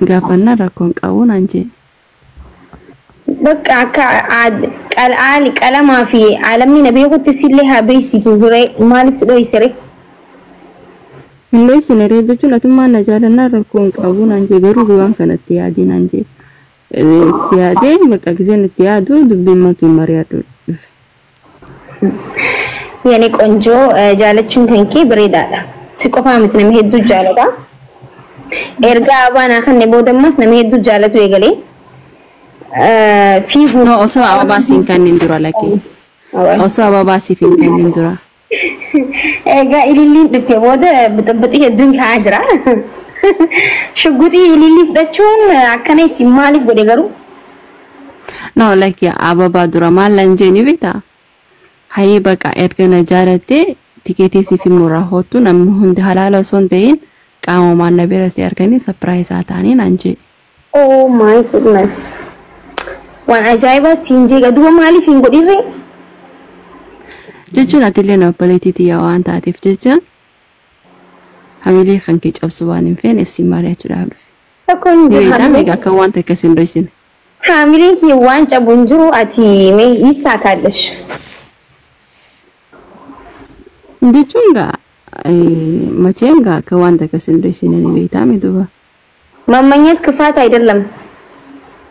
قافنا ركون قاون أنجي بقى كلام في عالمنا بيقول تسيلها بيسي تزري مالك تدوي سري من ليس نريد جل ثم نجارنا ركون قاون أنجي بروجوان كانت تيادين أنجي تيادين بقى كزين تيادو دبما في مريادو يعني كونجو جالتشون كنكي بريدة سيكوفا مثل مهدو جالدا إرجع أبانا خن نبودمس نمهدو جالتو يقولي في no oso ababasi kan nindura lagi oso ababasi fin kan nindura إرجع إللي بتفتي بوده بتبتي الدنيا حاجرة شو قدي إللي بتشون أكني سمالي بودي قرو no lagi ababa dura malan jeni beta hayi baka erga najarate tiketi si fi murahotu nam hundi halala sondein qaamo manna berasi arkani surprise atani nanje oh my goodness wan ajaiba sinje gaduma mali fin godire jechuun atilee na politiiti yaa waan taateef jecha hamilee kan kee cabsuwaan hin feene ibsi mari'achuudhaaf dhufe. Akkon Nibeetaa meeqa akka waan takka sin dhoysine. hamilee kee waan cabuun jiru ati mee isaa kaaddash. Jechuun gaa macheen gaa akka waan takka sin dhoysine nibeetaa miduba. መመኘት ክፋት አይደለም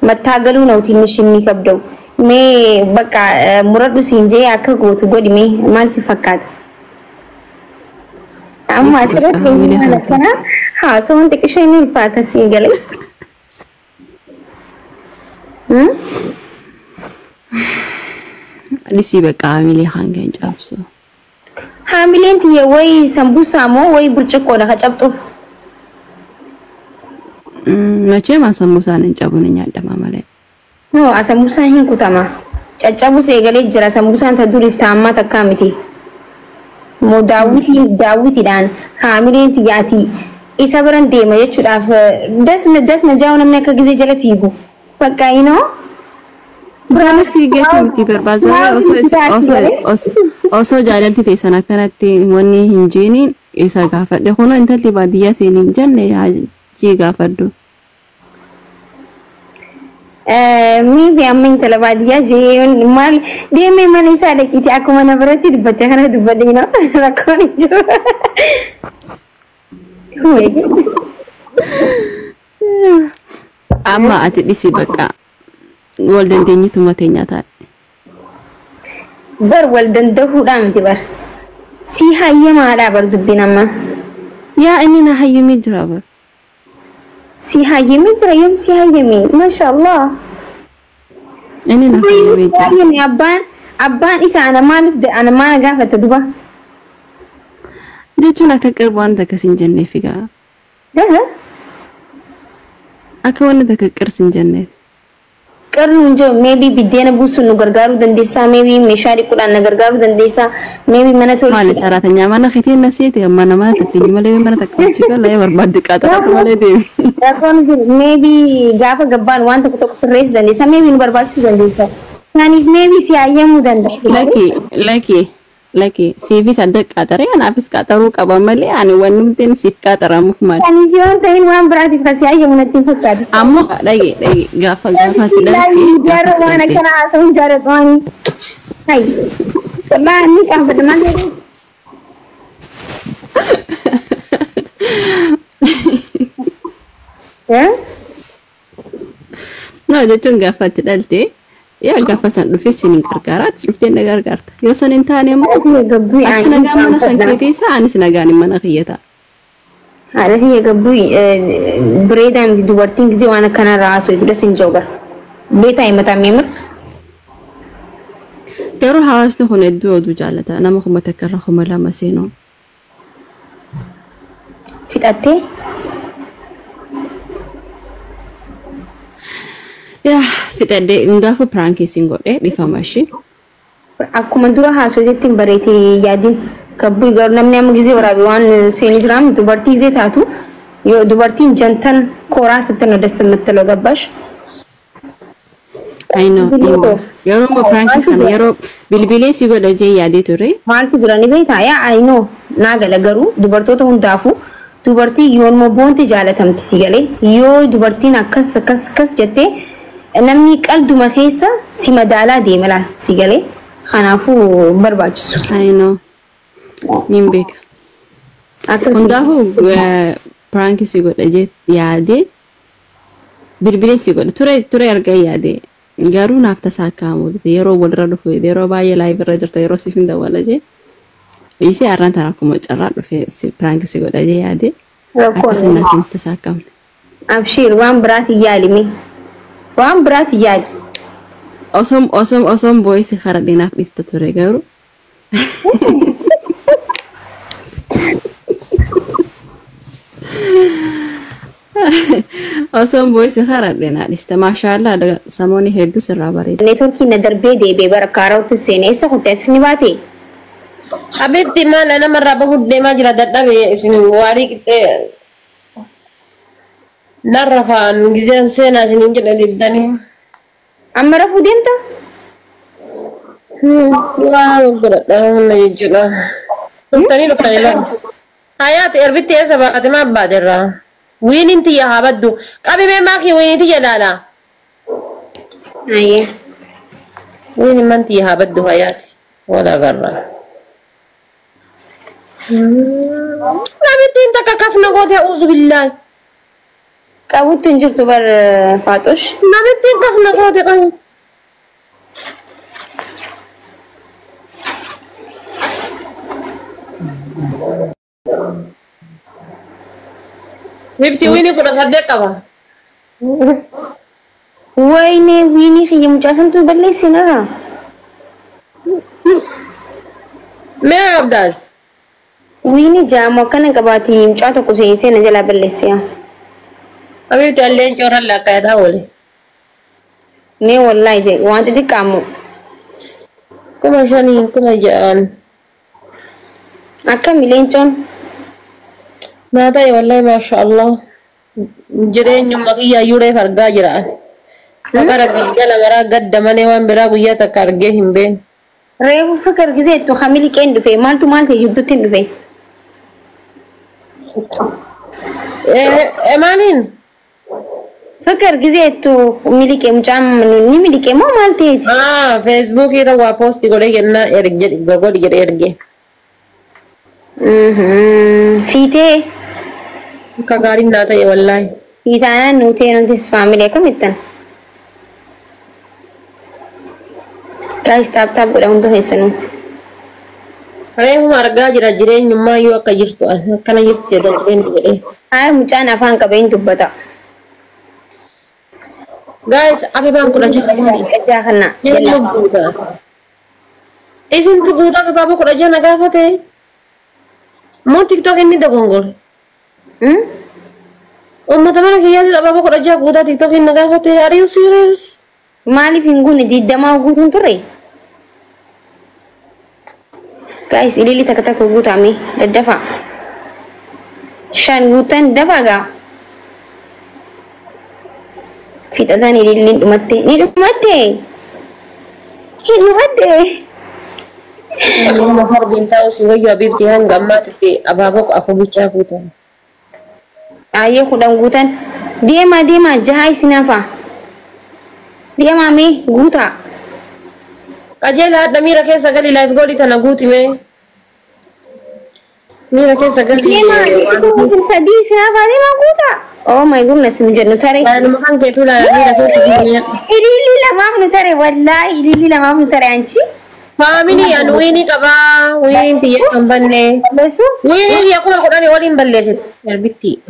መታገሉ ነው ትንሽ የሚከብደው ሜ በቃ ሙረዱ ሲንጄ አከጎት ጎድሜ ማን ሲፈካት አማ ተረት ለከና ሃሶን ጥቅሽኝ ፋተስ ይገለ አዲስ በቃ ሀሚሌ ሃንገን ጫብሶ ሀሚሌንት የወይ ሰምቡሳሞ ወይ ብርጭቆ ነው ከጨብጡፍ መቼም አሰሙሳን እንጨቡንኛ አደማማለ no asambusan hin kutama caccabu seegale jira sambusan tadurif taamma takkamiti mo daawiti dan hamileen tiyati isa baran deema jechuudhaaf dasna jaawna namni akka gisee jala fiigu bakka ino Brana fiigeetu miti barbaaza osoo jaalalti teessan akkanatti wanni hin jeeniin isa gaafadhe kuno intalli baadiyyaa seeniin jenne jii gaafadhu. Maybe amin talabadiya jeeyon mal deeme man isa dakiti akuma na barati dubbatte kana dubbadina rakkoon jiru amma ati dhisi baqa wal dandeenyitu mateenya taate bar wal dandahuudhaan miti bar si hayyamaadhaa bar dubbinamma yaa inni na hayyamee jira bar si hayyamee jira yoom si hayyamee mashallah inni na hayyamee jira abbaan isa ana maal gaafata duba jechuun akka qirbu waan takka sin jenneef egaa akka waan takka qirsin jenneef qarnu jo maybe biddeena buusuun nu gargaaruu dandeessaa maybe meeshaa dhiquudhaan na gargaaruu dandeessaa maybe mana tolchuu maali saraatanyaa mana kitiin na seete amma nama tattinyi malee mana takka hojii gala yaa barbaadde qaxaratu malee deemi rakkoon jiru maybe gaafa gabbaan waan tokko sirreessuu dandeessaa maybe nu barbaachisuu dandeessaa kanaaf maybe si hayyamuu danda'a laki siifis adda qaxaree anaafis qaxaruu qaba malee ani wannumteen siif qaxaramuuf maali. Kanaaf yoo ta'in waan biraatiif kasi hayyamu natti hin fakkaatu. Ammoo dhage gaafatti dhalate. Jaarra waan akkana haasa'uun jaalladhu waan. Hayi. Wallaahi inni qaanfata malee. No jechuun gaafatti dhalte. Yaa gaafa san dhufee sinin gargaaraat dhuftee na gargaarta yoo san hin taane immoo ati nagaan mana kan keessa anis nagaan mana kiyyata haadha gabbu bireedaan dubartiin gisee waan akkanarraa haasoo dura sin joogar beetaa himataa meemir garuu hawaasni kun hedduu oduu jaalata nama kuma takka irra kuma lama seenuu fixattee yaa fixadde hundaafu pirankii sin godhe dhifama ishee akkuma dura haasootetti bareetee yaadin kabbu garuu namni amma gisee waraabe waan seenii jiraam dubartii gisee taatu yoo dubartiin jantan kooraa sitti na dassa mattalo gabbash I know yeroo mo pirankii kana yeroo bilbilee si godha jee yaadee ture maaltu jira ni beektaa yaa I know naa gala garuu dubartoota hundaafu dubartii yoon boonte jaalatamti si galee yoo dubartiin akkas jettee namni qalduma keessa si madaalaa deema laal si galee kanaafuu barbaachisu. I know. Min beeka. Hundaafuu prank si godha jee yaadee bilbilee si godha ture argaa yaadee garuu naaf tasaakaamu yeroo walirra dhufu yeroo baay'ee live irra jirta yeroo siif hin dawwala jee isee arraan tan akkuma carraa dhufe si prank si godha jee yaadee akkasii naaf hin tasaakamne. Abshir waan biraati yaalimi waan biraati yaali. Osom boysi khara dinaaf dhista ture garuu. Osom boysi khara dinaaf dhista maashaallah samooni hedduu sirraa bareeda. Neetworkii na darbee deebee barakkaarautu seenee isa kuteetis ni baate. Abitti maal namarraa bahuuf deemaa jira dadhabee isin waarii qixxee narra faan gizeen seenaa isiniin jedhe dibdanii. Amma rafuu deemta? Waan godhadhaa humna jechuudha. Dhuftanii dhuftanii lafa. Hayaati erbitti eessa baaqate maa abbaaterraa? Wiiniin tiyya haa baddu. Qabimee maakii wiinii tiyya ilaala. Ayyee. Wiiniin man tiyya haa baddu hayaati. Wal agarraa. Abittiin takka kafna goote uzu billaahi. Qabutti hin jirtu bar Faaxush. Nabittiin kafna goote qabu. Bifti wiinii kudha saddeet qaba. Wayne wiinii kiyya mucaasantu balleessinaa. Mee abdaas? Wiinii jaamu akkana qabaati mucaa tokko seensee na jalaa balleessiyaa. Abidda alleen coran lakkaataa oole. Mee wallahi je wanti xiqqaamu. Kuma shanii kuma ja'an. Akkami leencoon? Naa ta'e wallahi maasha Allah. Jireenyuma kiyyayyuu reef argaa jira. Maqara galgala maraa gadda malee waan biraa guyyaa takka argee hin beekne. Reefu fikir gizeettu hamili qeen dhufe maaltu maal ta'e jidduutti hin dhufe. Maaliin? Fikir gizeettu miliqee mucaan ni miliqee moo maal ta'eeti? Facebook irra waa poosti godhee kennaa godhi jedhee erge. Siitee? Akka gaariin naa ta'e wallaahi. Siitaanaan nuti nutis faamilee kamittan? Guys, taap godha hunda keessanuu. Reefuma argaa jira jireenyummaa yoo akka jirtu akkana jirti jedhee. Haa mucaan afaan qabeen dubbata. Guys, abibaan kudha jaha kana. Jalla guutaa. Isintu guutaa abaaboo kudha jaha gaafate. Moo TikTok inni dogongore. Uummata mana kiyyaatti abaaboo kudha jaha guutaa TikTok inni gaafate. Are you serious? Maaliif hin guune diddamaa guutuun turre? Guys, ilili takka guutame daddafa. Shan guutan dabaga. Fixatan ilili ni dhumatte. Nama farbin tahu si wayyu abibti hanga ammaatitti abaaboo afur bichaa guutan. Ayyee kudhan guutan. Deema jaha isinafa. Deema mee guutaa. Qajeela hadda miira keessa gali live godhi tana guutime. Miira keessa gali. Deema isin sadii isinafa deema guutaa. Oh my goodness, nu jennu tare. Baay'inuma kan keetu miira keessa gali. Ilili lamaaf nu tare wallahi ilili lamaaf nu tare anchi. Family anu ini kaba wini tiya kambane. Balleessu? Wini aku nak kodani olin balleessit. Yarbitti.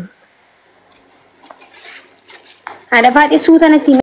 Ada faati suutanatti